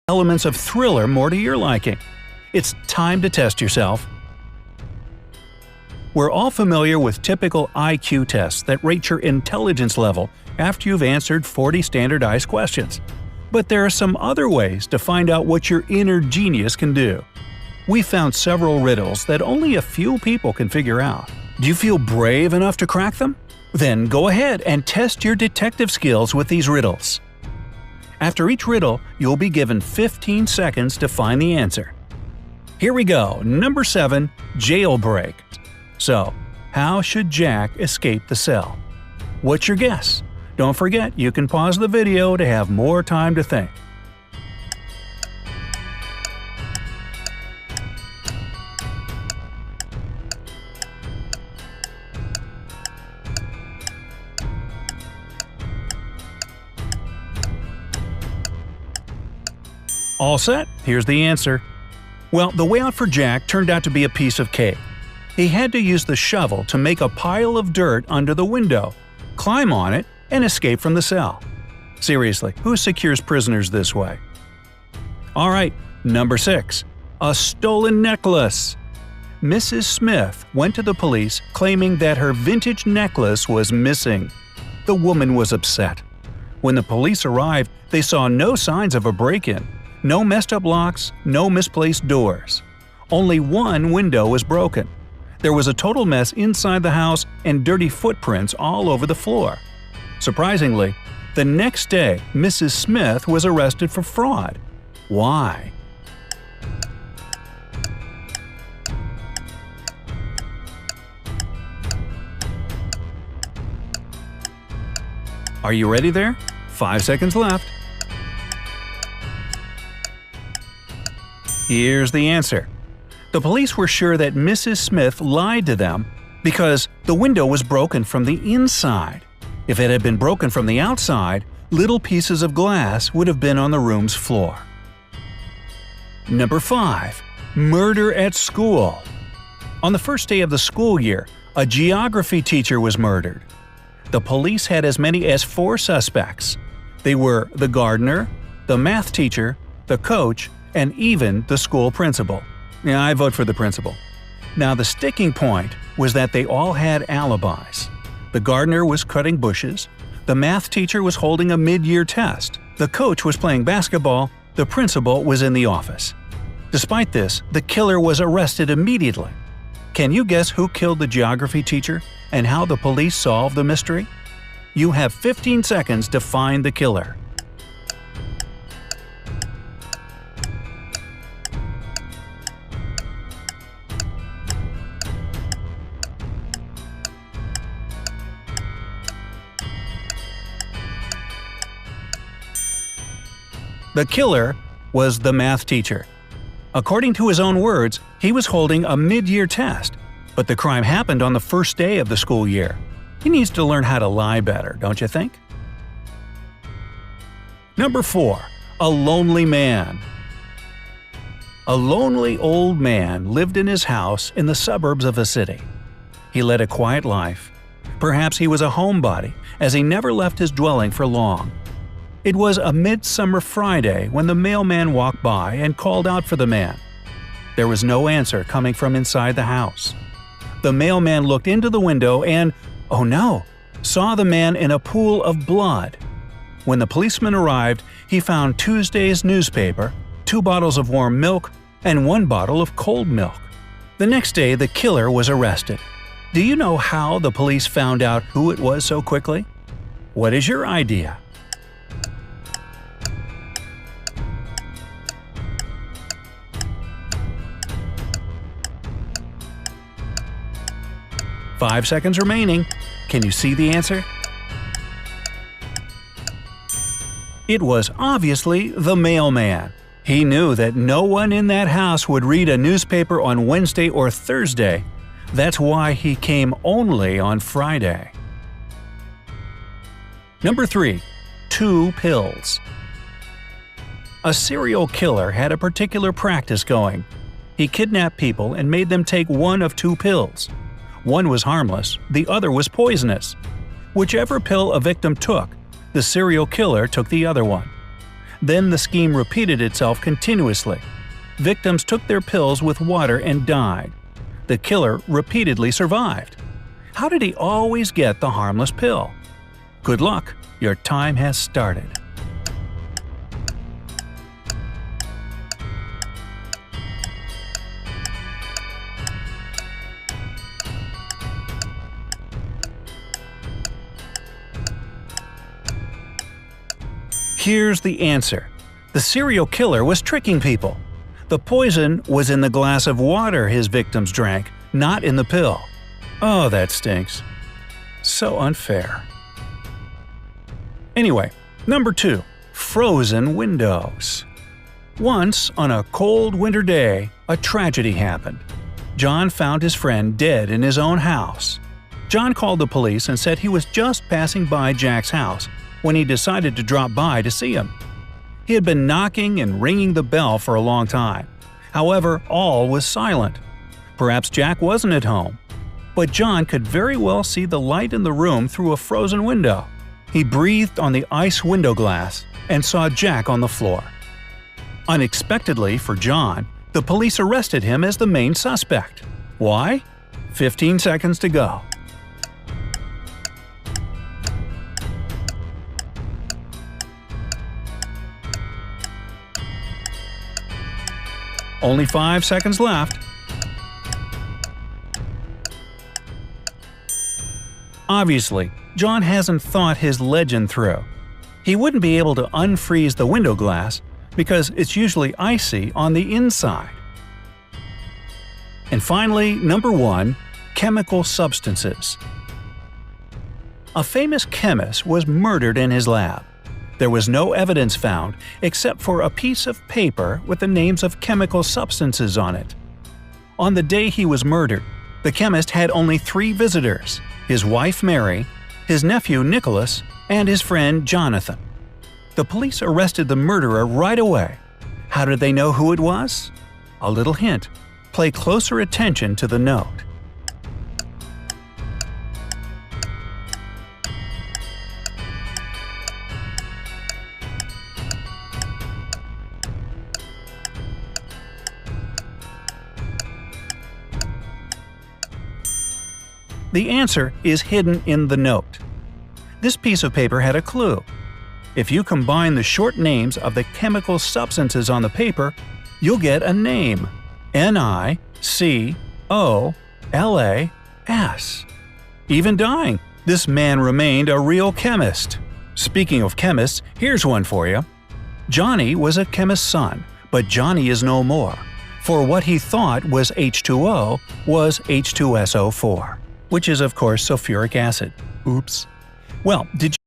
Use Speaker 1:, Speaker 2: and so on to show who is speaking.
Speaker 1: elements of thriller more to your liking. It's time to test yourself. We're all familiar with typical IQ tests that rate your intelligence level after you've answered 40 standardized questions. But there are some other ways to find out what your inner genius can do. We found several riddles that only a few people can figure out. Do you feel brave enough to crack them? Then go ahead and test your detective skills with these riddles. After each riddle, you'll be given 15 seconds to find the answer. Here we go. Number 7. Jailbreak. So, how should Jack escape the cell? What's your guess? Don't forget, you can pause the video to have more time to think. All set? Here's the answer. Well, the way out for Jack turned out to be a piece of cake. He had to use the shovel to make a pile of dirt under the window, climb on it, and escape from the cell. Seriously, who secures prisoners this way? Alright, number 6. A stolen necklace. Mrs. Smith went to the police claiming that her vintage necklace was missing. The woman was upset. When the police arrived, they saw no signs of a break-in. No messed up locks, no misplaced doors. Only one window was broken. There was a total mess inside the house and dirty footprints all over the floor. Surprisingly, the next day Mrs. Smith was arrested for fraud. Why? Are you ready there? 5 seconds left. Here's the answer. The police were sure that Mrs. Smith lied to them because the window was broken from the inside. If it had been broken from the outside, little pieces of glass would have been on the room's floor. Number 5. Murder at school. On the first day of the school year, a geography teacher was murdered. The police had as many as 4 suspects. They were the gardener, the math teacher, the coach, and even the school principal. Yeah, I vote for the principal. Now the sticking point was that they all had alibis. The gardener was cutting bushes, the math teacher was holding a mid-year test, the coach was playing basketball, the principal was in the office. Despite this, the killer was arrested immediately. Can you guess who killed the geography teacher and how the police solved the mystery? You have 15 seconds to find the killer. The killer was the math teacher. According to his own words, he was holding a mid-year test, but the crime happened on the first day of the school year. He needs to learn how to lie better, don't you think? Number 4. A lonely man. A lonely old man lived in his house in the suburbs of a city. He led a quiet life. Perhaps he was a homebody, as he never left his dwelling for long. It was a midsummer Friday when the mailman walked by and called out for the man. There was no answer coming from inside the house. The mailman looked into the window and, oh no, saw the man in a pool of blood. When the policeman arrived, he found Tuesday's newspaper, 2 bottles of warm milk, and 1 bottle of cold milk. The next day, the killer was arrested. Do you know how the police found out who it was so quickly? What is your idea? Five seconds remaining. Can you see the answer? It was obviously the mailman. He knew that no one in that house would read a newspaper on Wednesday or Thursday. That's why he came only on Friday. Number 3. 2 pills. A serial killer had a particular practice going. He kidnapped people and made them take one of 2 pills. One was harmless, the other was poisonous. Whichever pill a victim took, the serial killer took the other one. Then the scheme repeated itself continuously. Victims took their pills with water and died. The killer repeatedly survived. How did he always get the harmless pill? Good luck, your time has started. Here's the answer. The serial killer was tricking people. The poison was in the glass of water his victims drank, not in the pill. Oh, that stinks. So unfair. Anyway, number 2. Frozen windows. Once, on a cold winter day, a tragedy happened. John found his friend dead in his own house. John called the police and said he was just passing by Jack's house when he decided to drop by to see him. He had been knocking and ringing the bell for a long time. However, all was silent. Perhaps Jack wasn't at home. But John could very well see the light in the room through a frozen window. He breathed on the ice window glass and saw Jack on the floor. Unexpectedly for John, the police arrested him as the main suspect. Why? 15 seconds to go. Only 5 seconds left. Obviously, John hasn't thought his legend through. He wouldn't be able to unfreeze the window glass because it's usually icy on the inside. And finally, number 1. Chemical substances. A famous chemist was murdered in his lab. There was no evidence found except for a piece of paper with the names of chemical substances on it. On the day he was murdered, the chemist had only 3 visitors: his wife Mary, his nephew Nicholas, and his friend Jonathan. The police arrested the murderer right away. How did they know who it was? A little hint: pay closer attention to the note. The answer is hidden in the note. This piece of paper had a clue. If you combine the short names of the chemical substances on the paper, you'll get a name: Nicolas. Even dying, this man remained a real chemist. Speaking of chemists, here's one for you. Johnny was a chemist's son, but Johnny is no more, for what he thought was H2O was H2SO4. Which is, of course, sulfuric acid. Oops. Well, did you